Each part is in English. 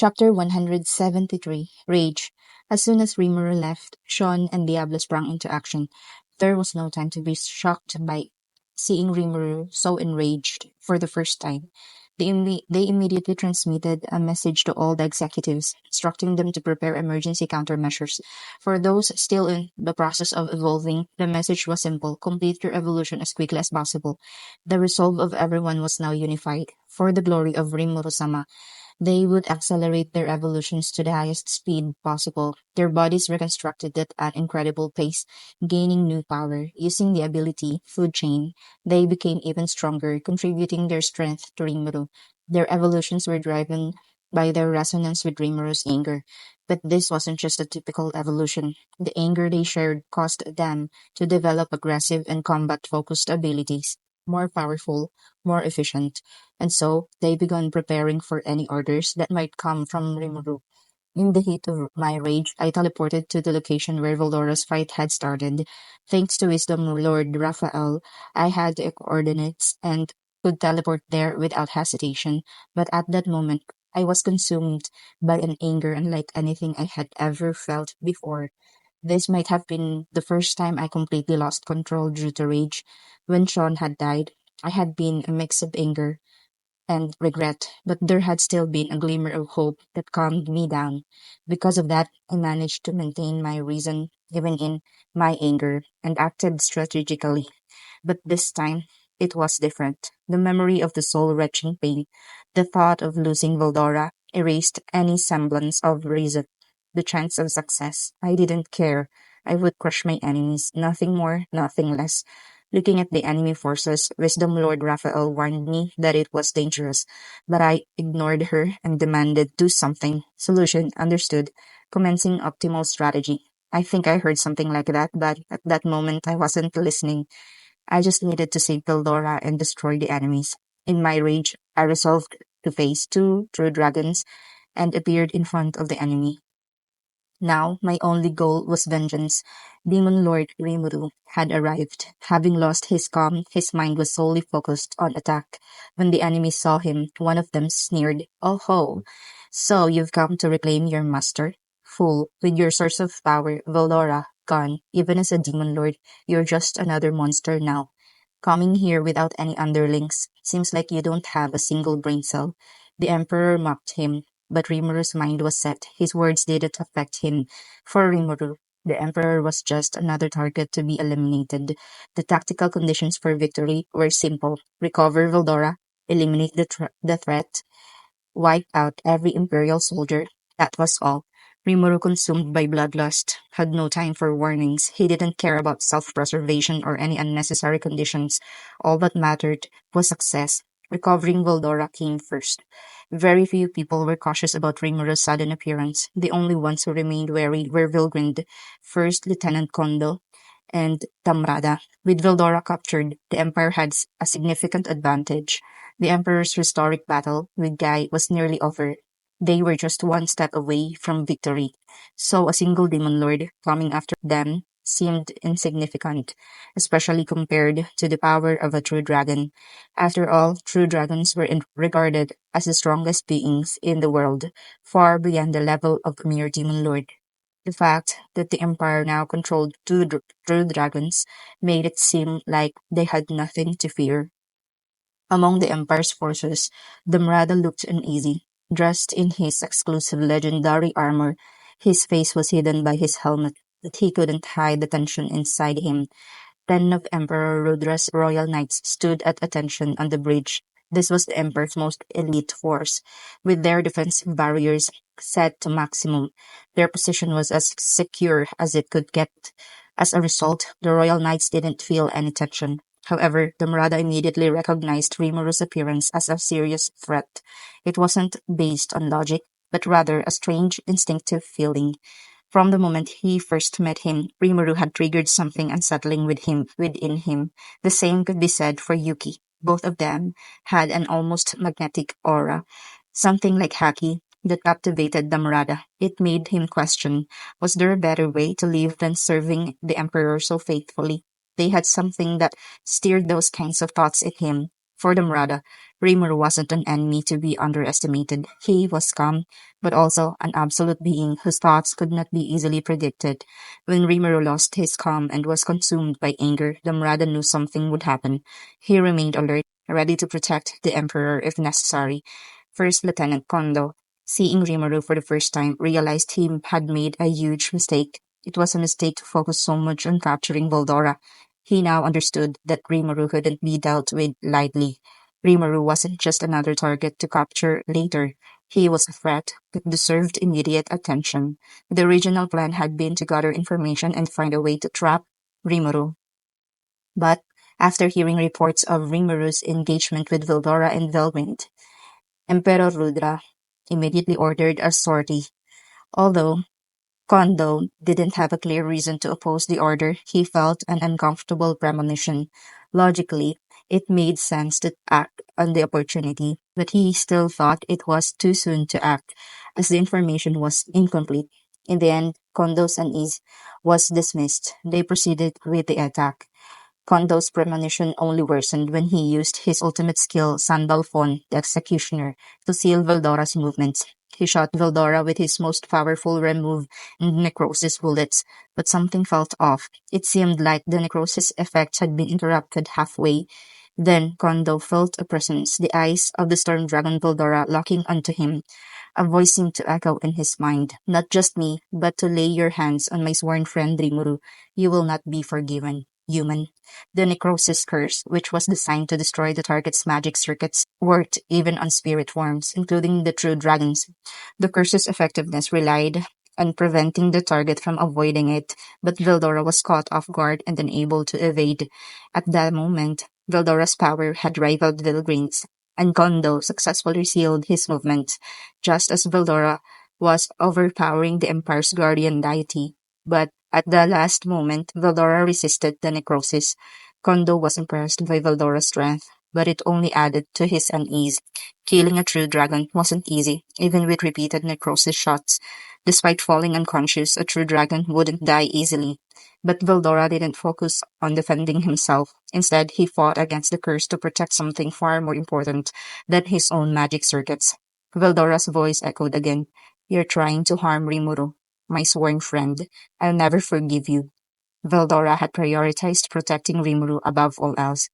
Chapter 173 Rage. As soon as Rimuru left, Sean and Diablo sprang into action. There was no time to be shocked by seeing Rimuru so enraged for the first time. They immediately transmitted a message to all the executives, instructing them to prepare emergency countermeasures. For those still in the process of evolving, the message was simple: complete your evolution as quickly as possible. The resolve of everyone was now unified. For the glory of Rimuru-sama, they would accelerate their evolutions to the highest speed possible, their bodies reconstructed at an incredible pace, gaining new power. Using the ability food chain, they became even stronger, contributing their strength to Rimuru. Their evolutions were driven by their resonance with Rimuru's anger. But this wasn't just a typical evolution. The anger they shared caused them to develop aggressive and combat-focused abilities, more powerful, more efficient, and so they began preparing for any orders that might come from Rimuru. In the heat of my rage, I teleported to the location where Valdora's fight had started. Thanks to Wisdom Lord Raphael, I had the coordinates and could teleport there without hesitation. But at that moment, I was consumed by an anger unlike anything I had ever felt before. This might have been the first time I completely lost control due to rage. When Sean had died, I had been a mix of anger and regret, but there had still been a glimmer of hope that calmed me down. Because of that, I managed to maintain my reason even in my anger and acted strategically. But this time, it was different. The memory of the soul-wrenching pain, the thought of losing Valdora, erased any semblance of reason, the chance of success. I didn't care. I would crush my enemies, nothing more, nothing less. Looking at the enemy forces, Wisdom Lord Raphael warned me that it was dangerous, but I ignored her and demanded do something. Solution, understood. Commencing optimal strategy. I think I heard something like that, but at that moment I wasn't listening. I just needed to save Pildora and destroy the enemies. In my rage, I resolved to face two true dragons and appeared in front of the enemy. Now, my only goal was vengeance. Demon Lord Rimuru had arrived. Having lost his calm, his mind was solely focused on attack. When the enemy saw him, one of them sneered, "Oh ho! So you've come to reclaim your master? Fool, with your source of power, Valora, gone, even as a demon lord, you're just another monster now. Coming here without any underlings. Seems like you don't have a single brain cell." The Emperor mocked him, but Rimuru's mind was set. His words didn't affect him. For Rimuru, the Emperor was just another target to be eliminated. The tactical conditions for victory were simple: recover Valdora, eliminate the threat, wipe out every Imperial soldier. That was all. Rimuru, consumed by bloodlust, had no time for warnings. He didn't care about self-preservation or any unnecessary conditions. All that mattered was success. Recovering Valdora came first. Very few people were cautious about Rimuru's sudden appearance. The only ones who remained wary were Vilgrind, First Lieutenant Kondo, and Tamrada. With Vildora captured, the Empire had a significant advantage. The Emperor's historic battle with Guy was nearly over. They were just one step away from victory. So a single demon lord coming after them seemed insignificant, especially compared to the power of a true dragon. After all, true dragons were regarded as the strongest beings in the world, far beyond the level of a mere demon lord. The fact that the Empire now controlled true dragons made it seem like they had nothing to fear. Among the Empire's forces, Damrada looked uneasy. Dressed in his exclusive legendary armor, his face was hidden by his helmet, but he couldn't hide the tension inside him. 10 of Emperor Rudra's royal knights stood at attention on the bridge. This was the Emperor's most elite force, with their defensive barriers set to maximum. Their position was as secure as it could get. As a result, the royal knights didn't feel any tension. However, the Murada immediately recognized Rimuru's appearance as a serious threat. It wasn't based on logic, but rather a strange, instinctive feeling. From the moment he first met him, Rimuru had triggered something unsettling within him. The same could be said for Yuki. Both of them had an almost magnetic aura, something like Haki, that captivated Damrada. It made him question, was there a better way to live than serving the Emperor so faithfully? They had something that stirred those kinds of thoughts in him. For Damrada, Rimuru wasn't an enemy to be underestimated. He was calm, but also an absolute being whose thoughts could not be easily predicted. When Rimuru lost his calm and was consumed by anger, the Murata knew something would happen. He remained alert, ready to protect the Emperor if necessary. First Lieutenant Kondo, seeing Rimuru for the first time, realized he had made a huge mistake. It was a mistake to focus so much on capturing Voldora. He now understood that Rimuru couldn't be dealt with lightly. Rimuru wasn't just another target to capture later. He was a threat that deserved immediate attention. The original plan had been to gather information and find a way to trap Rimuru. But after hearing reports of Rimuru's engagement with Vildora and Velwind, Emperor Rudra immediately ordered a sortie. Although Kondo didn't have a clear reason to oppose the order, he felt an uncomfortable premonition. Logically, it made sense to act on the opportunity, but he still thought it was too soon to act, as the information was incomplete. In the end, Kondo's unease was dismissed. They proceeded with the attack. Kondo's premonition only worsened when he used his ultimate skill, Sandalphon, the Executioner, to seal Veldora's movements. He shot Veldora with his most powerful remove and necrosis bullets, but something felt off. It seemed like the necrosis effect had been interrupted halfway. Then Kondo felt a presence, the eyes of the storm dragon Veldora locking onto him. A voice seemed to echo in his mind, "Not just me, but to lay your hands on my sworn friend Rimuru. You will not be forgiven, human." The necrosis curse, which was designed to destroy the target's magic circuits, worked even on spirit forms, including the true dragons. The curse's effectiveness relied on preventing the target from avoiding it, but Veldora was caught off guard and unable to evade. At that moment, Veldora's power had rivaled Vilgrin's, and Kondo successfully sealed his movement, just as Veldora was overpowering the Empire's guardian deity. But at the last moment, Veldora resisted the necrosis. Kondo was impressed by Veldora's strength, but it only added to his unease. Killing a true dragon wasn't easy, even with repeated necrosis shots. Despite falling unconscious, a true dragon wouldn't die easily. But Veldora didn't focus on defending himself. Instead, he fought against the curse to protect something far more important than his own magic circuits. Veldora's voice echoed again. "You're trying to harm Rimuru, my sworn friend. I'll never forgive you." Veldora had prioritized protecting Rimuru above all else.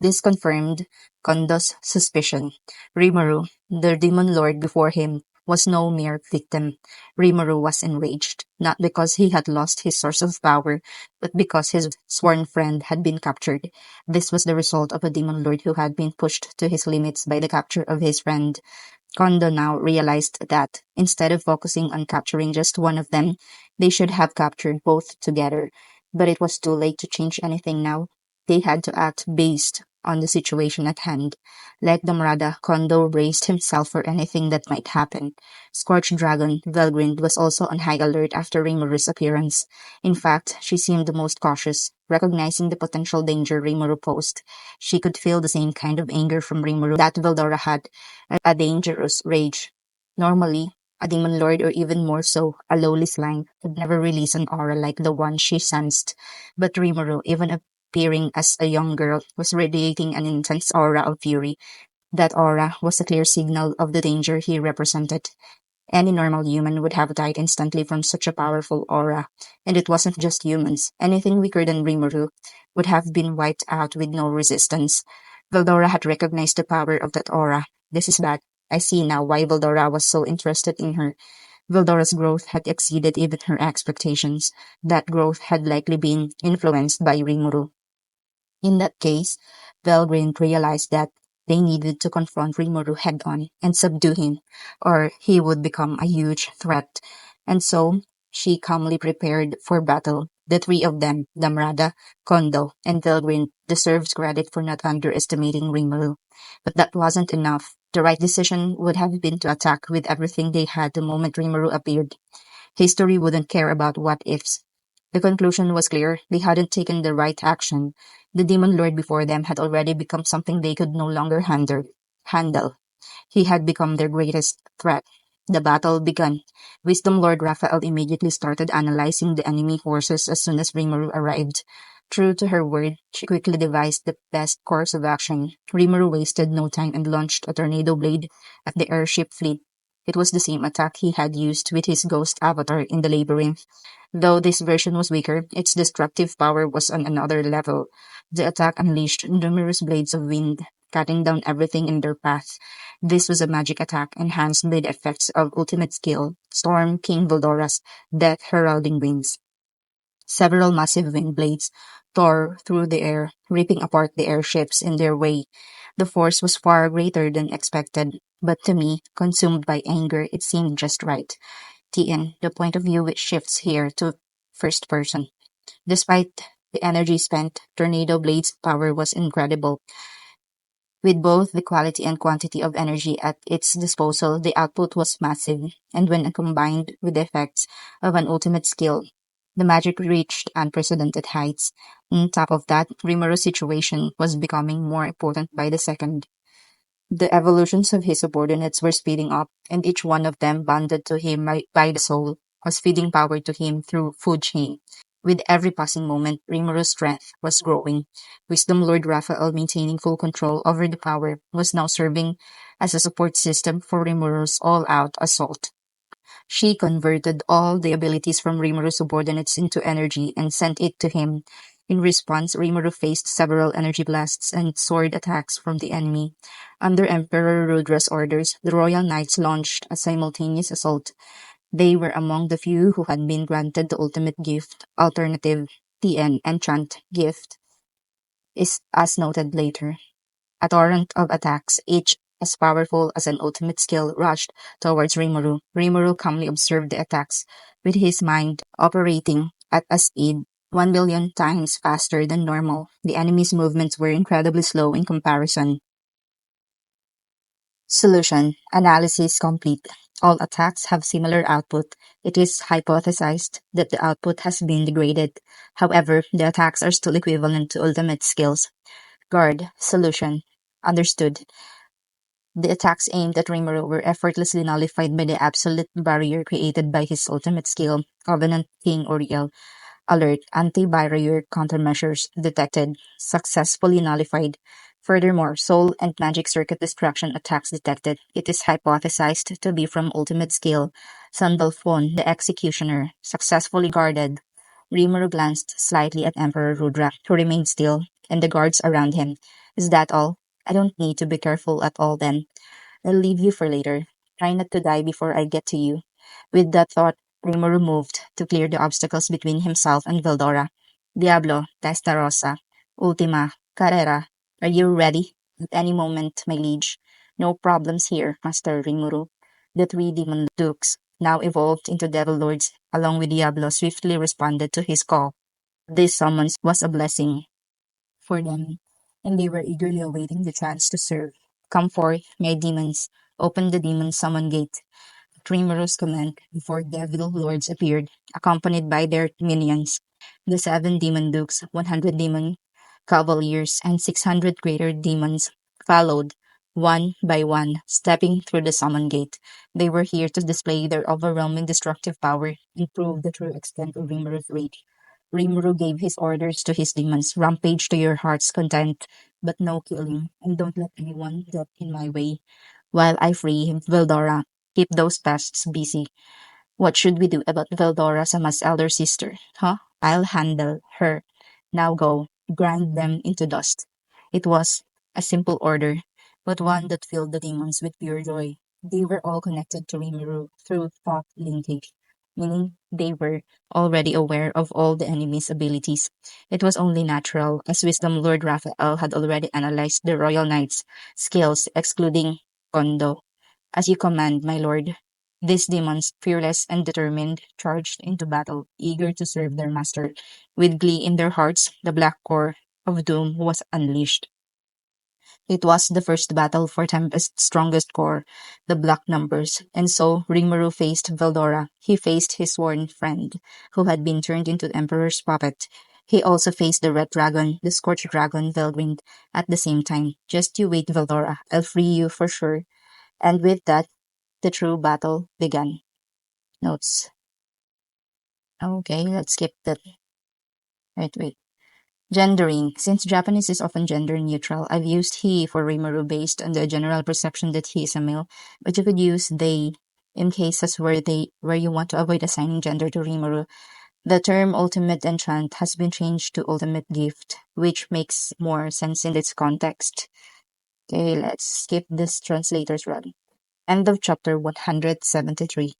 This confirmed Kondo's suspicion. Rimuru, the demon lord before him, was no mere victim. Rimuru was enraged, not because he had lost his source of power, but because his sworn friend had been captured. This was the result of a demon lord who had been pushed to his limits by the capture of his friend. Kondo now realized that, instead of focusing on capturing just one of them, they should have captured both together. But it was too late to change anything now. They had to act based on the situation at hand. Like the Murada, Kondo braced himself for anything that might happen. Scorched Dragon, Velgrind, was also on high alert after Rimuru's appearance. In fact, she seemed the most cautious, recognizing the potential danger Rimuru posed. She could feel the same kind of anger from Rimuru that Veldora had, a dangerous rage. Normally, a demon lord, or even more so, a lowly slime, would never release an aura like the one she sensed. But Rimuru, even appearing as a young girl, was radiating an intense aura of fury. That aura was a clear signal of the danger he represented. Any normal human would have died instantly from such a powerful aura. And it wasn't just humans. Anything weaker than Rimuru would have been wiped out with no resistance. Veldora had recognized the power of that aura. "This is bad. I see now why Veldora was so interested in her." Veldora's growth had exceeded even her expectations. That growth had likely been influenced by Rimuru. In that case, Valgrind realized that they needed to confront Rimuru head-on and subdue him, or he would become a huge threat. And so, she calmly prepared for battle. The three of them, Damrada, Kondo, and Valgrind, deserves credit for not underestimating Rimuru. But that wasn't enough. The right decision would have been to attack with everything they had the moment Rimuru appeared. History wouldn't care about what-ifs. The conclusion was clear. They hadn't taken the right action. The demon lord before them had already become something they could no longer handle. He had become their greatest threat. The battle began. Wisdom Lord Raphael immediately started analyzing the enemy forces as soon as Rimuru arrived. True to her word, she quickly devised the best course of action. Rimuru wasted no time and launched a tornado blade at the airship fleet. It was the same attack he had used with his ghost avatar in the labyrinth. Though this version was weaker, its destructive power was on another level. The attack unleashed numerous blades of wind, cutting down everything in their path. This was a magic attack enhanced by the effects of ultimate skill, Storm King Voldora's death heralding winds. Several massive wind blades tore through the air, ripping apart the airships in their way. The force was far greater than expected, but to me, consumed by anger, it seemed just right. TN, the point of view which shifts here to first person. Despite the energy spent, Tornado Blade's power was incredible. With both the quality and quantity of energy at its disposal, the output was massive, and when combined with the effects of an ultimate skill, the magic reached unprecedented heights. On top of that, Rimuru's situation was becoming more important by the second. The evolutions of his subordinates were speeding up, and each one of them bonded to him by the soul, was feeding power to him through food chain. With every passing moment, Rimuru's strength was growing. Wisdom Lord Raphael, maintaining full control over the power, was now serving as a support system for Rimuru's all-out assault. She converted all the abilities from Rimuru's subordinates into energy and sent it to him. In response, Rimuru faced several energy blasts and sword attacks from the enemy. Under Emperor Rudra's orders, the Royal Knights launched a simultaneous assault. They were among the few who had been granted the ultimate gift, alternative TN enchant gift, is as noted later. A torrent of attacks, each as powerful as an ultimate skill, rushed towards Rimuru. Rimuru calmly observed the attacks, with his mind operating at a speed 1 billion times faster than normal. The enemy's movements were incredibly slow in comparison. Solution. Analysis complete. All attacks have similar output. It is hypothesized that the output has been degraded. However, the attacks are still equivalent to ultimate skills. Guard. Solution. Understood. The attacks aimed at Rimuru were effortlessly nullified by the absolute barrier created by his ultimate skill, Covenant King Uriel. Alert: anti-barrier countermeasures detected. Successfully nullified. Furthermore, soul and magic circuit destruction attacks detected. It is hypothesized to be from ultimate skill. Sandalphon, the executioner, successfully guarded. Rimuru glanced slightly at Emperor Rudra, who remained still, and the guards around him. Is that all? I don't need to be careful at all then. I'll leave you for later. Try not to die before I get to you. With that thought, Rimuru moved to clear the obstacles between himself and Veldora. Diablo, Testarossa, Ultima, Carrera, are you ready? At any moment, my liege. No problems here, Master Rimuru. The three demon dukes, now evolved into devil lords, along with Diablo, swiftly responded to his call. This summons was a blessing for them, and they were eagerly awaiting the chance to serve. Come forth, my demons. Open the demon summon gate. Tremorous command before devil lords appeared, accompanied by their minions. The 7 demon dukes, 100 demon cavaliers, and 600 greater demons followed, one by one, stepping through the summon gate. They were here to display their overwhelming destructive power and prove the true extent of Rimru's rage. Rimuru gave his orders to his demons: rampage to your heart's content, but no killing, and don't let anyone get in my way. While I free Veldora, keep those pests busy. What should we do about Veldora, Sama's elder sister? Huh? I'll handle her. Now go, grind them into dust. It was a simple order, but one that filled the demons with pure joy. They were all connected to Rimuru through thought linkage, meaning they were already aware of all the enemy's abilities. It was only natural, as Wisdom Lord Raphael had already analyzed the Royal Knight's skills, excluding Kondo. As you command, my lord. These demons, fearless and determined, charged into battle, eager to serve their master. With glee in their hearts, the black core of doom was unleashed. It was the first battle for Tempest's strongest core, the Black Numbers, and so Rimuru faced Veldora. He faced his sworn friend, who had been turned into the Emperor's puppet. He also faced the Red Dragon, the Scorched Dragon, Veldwind, at the same time. Just you wait, Veldora. I'll free you for sure. And with that, the true battle began. Notes. Okay, let's skip that. Wait. Gendering. Since Japanese is often gender neutral, I've used he for Rimuru based on the general perception that he is a male, but you could use they in cases where you want to avoid assigning gender to Rimuru. The term ultimate enchant has been changed to ultimate gift, which makes more sense in this context. Okay, let's skip this translator's run. End of chapter 173.